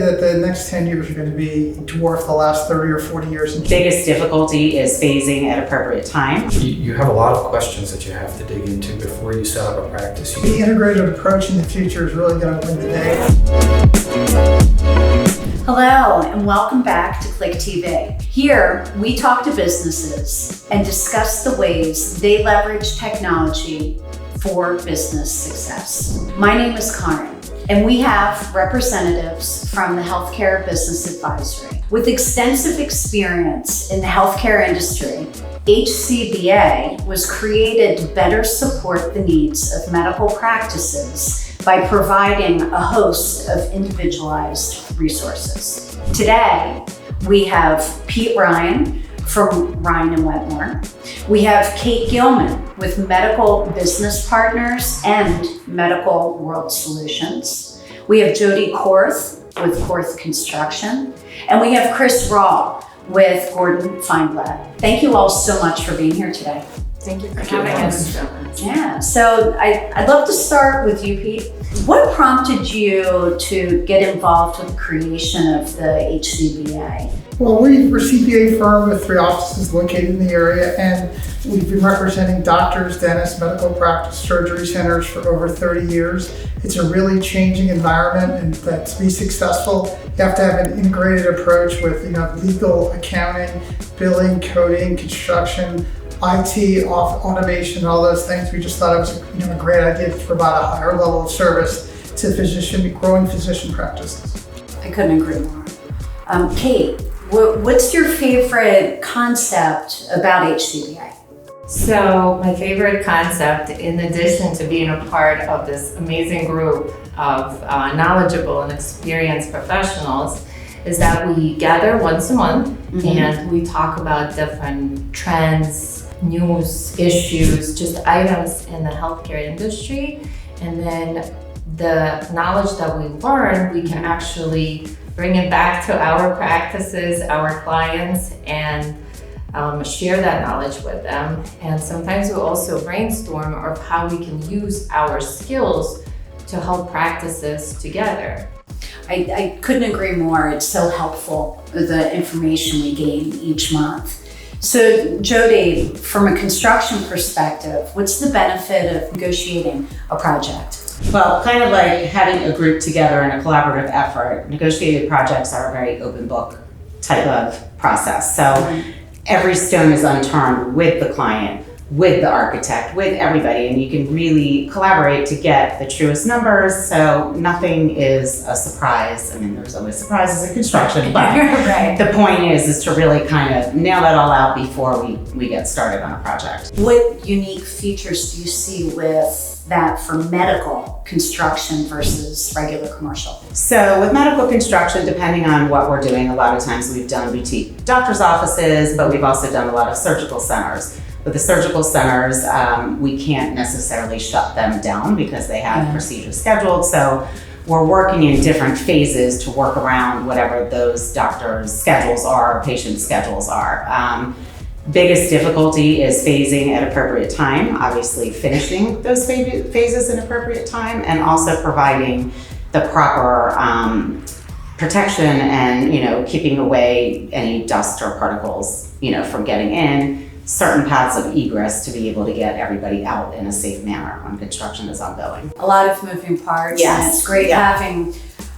that the next 10 years are going to be dwarf the last 30 or 40 years. Biggest difficulty is phasing at appropriate time. You have a lot of questions that you have to dig into before you set up a practice. The integrated approach in the future is really going to win the day. Hello, and welcome back to Klik TV. Here, we talk to businesses and discuss the ways they leverage technology for business success. My name is Karen, and we have representatives from the Healthcare Business Advisory. With extensive experience in the healthcare industry, HCBA was created to better support the needs of medical practices by providing a host of individualized resources. Today, we have Pete Ryan from Ryan & Wetmore. We have Kate Gilman with Medical Business Partners and Medical World Solutions. We have Jodi Korth with Korth Construction. And we have Rahl with Gordon Feinblad. Thank you all so much for being here today. Thank you for having us. Yeah, so I'd love to start with you, Pete. What prompted you to get involved with the creation of the HCBA? Well, we're a CPA firm with 3 offices located in the area, and we've been representing doctors, dentists, medical practice, surgery centers for over 30 years. It's a really changing environment, and that to be successful, you have to have an integrated approach with legal, accounting, billing, coding, construction, IT, automation, all those things. We just thought it was a great idea to provide a higher level of service to growing physician practices. I couldn't agree more. Kate, what's your favorite concept about HCBA? So my favorite concept, in addition to being a part of this amazing group of knowledgeable and experienced professionals, is that we gather once a month and we talk about different trends, news, issues, just items in the healthcare industry. And then the knowledge that we learn, we can actually bring it back to our practices, our clients, and share that knowledge with them. And sometimes we also brainstorm of how we can use our skills to help practices together. I couldn't agree more. It's so helpful, the information we gain each month. So Jodi, from a construction perspective, what's the benefit of negotiating a project? Well, kind of like having a group together in a collaborative effort. Negotiated projects are a very open book type of process. So every stone is unturned with the client, with the architect, with everybody, and you can really collaborate to get the truest numbers, so nothing is a surprise. I mean, there's always surprises in construction, but Right. The point is to really kind of nail that all out before we get started on a project. What unique features do you see with that for medical construction versus regular commercial? So with medical construction, depending on what we're doing, a lot of times we've done boutique doctor's offices, but we've also done a lot of surgical centers. With the surgical centers, we can't necessarily shut them down because they have procedures scheduled. So we're working in different phases to work around whatever those doctors' schedules are, patient schedules are. Biggest difficulty is phasing at appropriate time, obviously finishing those phases in appropriate time, and also providing the proper protection and keeping away any dust or particles from getting in. Certain paths of egress to be able to get everybody out in a safe manner when construction is ongoing. A lot of moving parts. Yes. And it's great having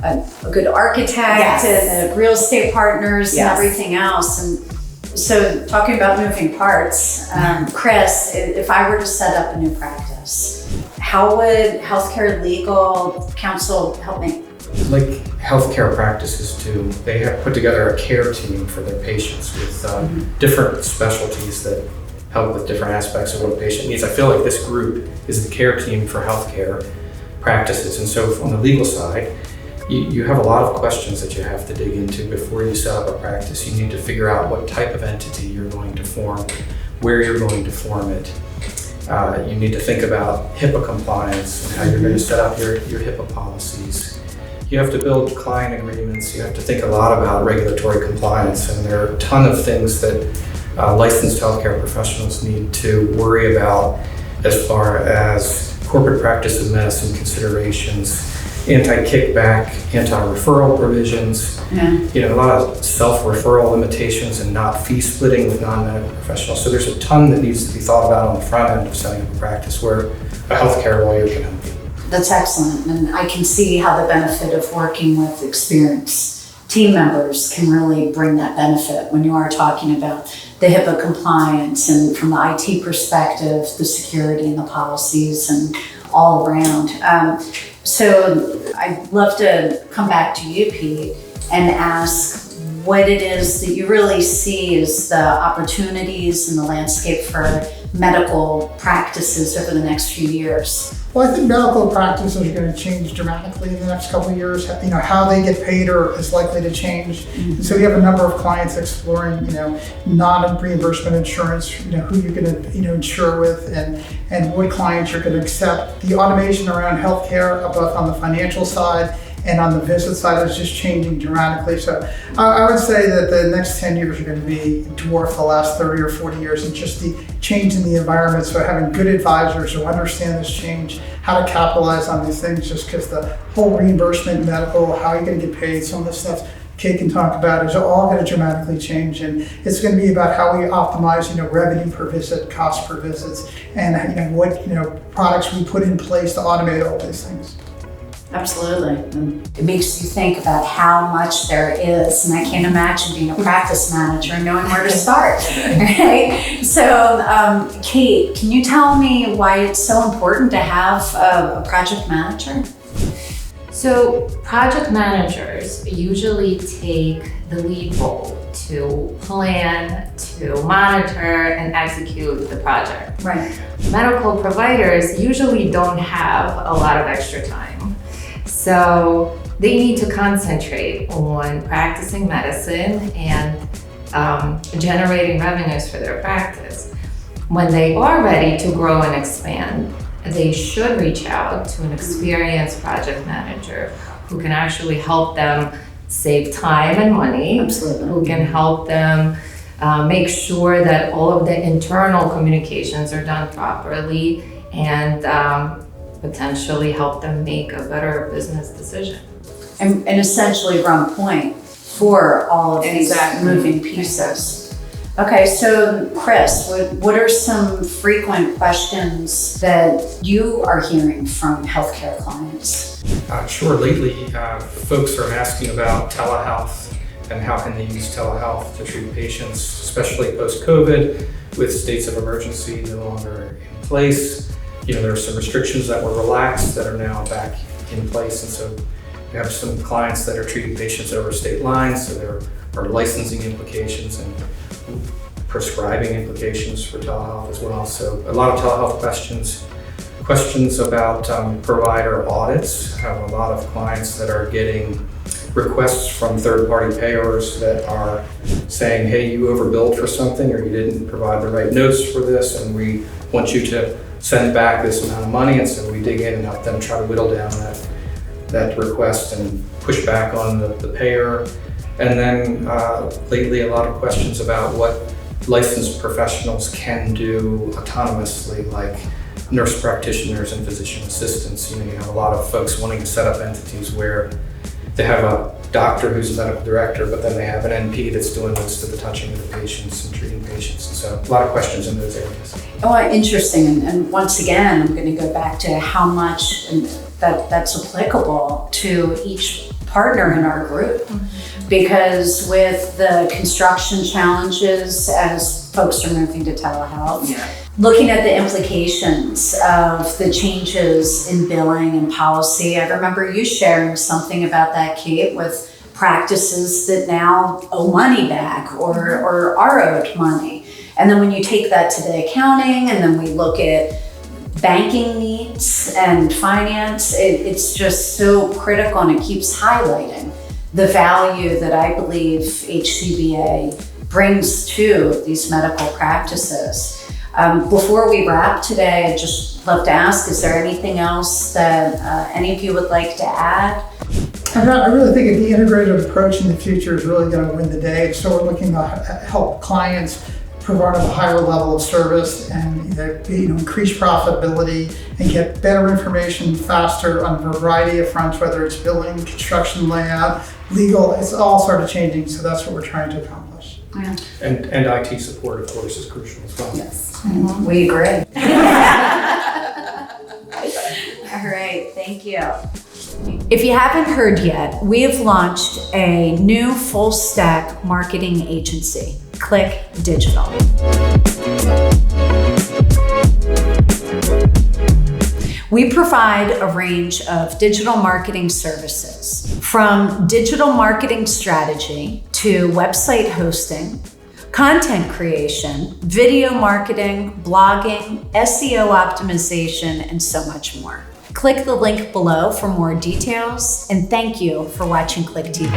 a good architect and real estate partners and everything else. And so talking about moving parts, Chris, if I were to set up a new practice, how would healthcare legal counsel help me? Like healthcare practices do, they have put together a care team for their patients with different specialties that help with different aspects of what a patient needs. I feel like this group is the care team for healthcare practices. And so on the legal side, you have a lot of questions that you have to dig into before you set up a practice. You need to figure out what type of entity you're going to form, where you're going to form it. You need to think about HIPAA compliance and how you're going to set up your HIPAA policies. You have to build client agreements. You have to think a lot about regulatory compliance, and there are a ton of things that licensed healthcare professionals need to worry about as far as corporate practice of medicine considerations, anti-kickback, anti-referral provisions, Yeah. a lot of self-referral limitations and not fee splitting with non-medical professionals. So there's a ton that needs to be thought about on the front end of setting up a practice where a healthcare lawyer can help you. That's excellent, and I can see how the benefit of working with experienced team members can really bring that benefit when you are talking about the HIPAA compliance and from the IT perspective, the security and the policies and all around. So I'd love to come back to you, Pete, and ask what it is that you really see as the opportunities in the landscape for medical practices over the next few years. Well, I think medical practices are going to change dramatically in the next couple of years. How they get paid is likely to change. Mm-hmm. And so we have a number of clients exploring, non-reimbursement insurance, who you're going to, insure with and what clients you're going to accept. The automation around healthcare, both on the financial side and on the visit side, is just changing dramatically. So I would say that the next 10 years are going to be dwarf the last 30 or 40 years, and just the change in the environment. So having good advisors who understand this change, how to capitalize on these things, just because the whole reimbursement, medical, how you're going to get paid, some of the stuff Kate can talk about is all going to dramatically change. And it's going to be about how we optimize, revenue per visit, cost per visits, and what, products we put in place to automate all these things. Absolutely. And it makes you think about how much there is, and I can't imagine being a practice manager and knowing where to start. Right? So, Kate, can you tell me why it's so important to have a project manager? So project managers usually take the lead role to plan, to monitor, and execute the project. Right. Medical providers usually don't have a lot of extra time. So they need to concentrate on practicing medicine and generating revenues for their practice. When they are ready to grow and expand, they should reach out to an experienced project manager who can actually help them save time and money. Absolutely. Who can help them make sure that all of the internal communications are done properly and potentially help them make a better business decision. And essentially run point for all of these moving pieces. Okay, so Chris, what are some frequent questions that you are hearing from healthcare clients? Sure. Lately, folks are asking about telehealth and how can they use telehealth to treat patients, especially post-COVID, with states of emergency no longer in place. There are some restrictions that were relaxed that are now back in place, and so we have some clients that are treating patients over state lines, so there are licensing implications and prescribing implications for telehealth as well. So a lot of telehealth questions about provider audits. I have a lot of clients that are getting requests from third-party payers that are saying, hey, you overbilled for something or you didn't provide the right notes for this, and we want you to send back this amount of money. And so we dig in and help them try to whittle down that request and push back on the payer. And then lately, a lot of questions about what licensed professionals can do autonomously, like nurse practitioners and physician assistants. You have a lot of folks wanting to set up entities where they have a doctor who's a medical director, but then they have an NP that's doing most of the touching of the patients and treating patients. And so a lot of questions in those areas. Oh, interesting. And once again, I'm going to go back to how much that's applicable to each partner in our group. Because with the construction challenges as folks are moving to telehealth, looking at the implications of the changes in billing and policy, I remember you sharing something about that, Kate, with practices that now owe money back or are owed money. And then when you take that to the accounting and then we look at banking needs and finance, it's just so critical, and it keeps highlighting the value that I believe HCBA brings to these medical practices. Before we wrap today, I'd just love to ask, is there anything else that any of you would like to add? I really think the integrated approach in the future is really going to win the day. So we're looking to help clients provide a higher level of service and increase profitability and get better information faster on a variety of fronts, whether it's billing, construction layout, legal. It's all sort of changing, so that's what we're trying to accomplish. Yeah. And IT support, of course, is crucial as well. Yes. We agree. All right, thank you. If you haven't heard yet, we have launched a new full stack marketing agency, Klik Digital. We provide a range of digital marketing services, from digital marketing strategy to website hosting, content creation, video marketing, blogging, SEO optimization, and so much more. Click the link below for more details, and thank you for watching Klik TV.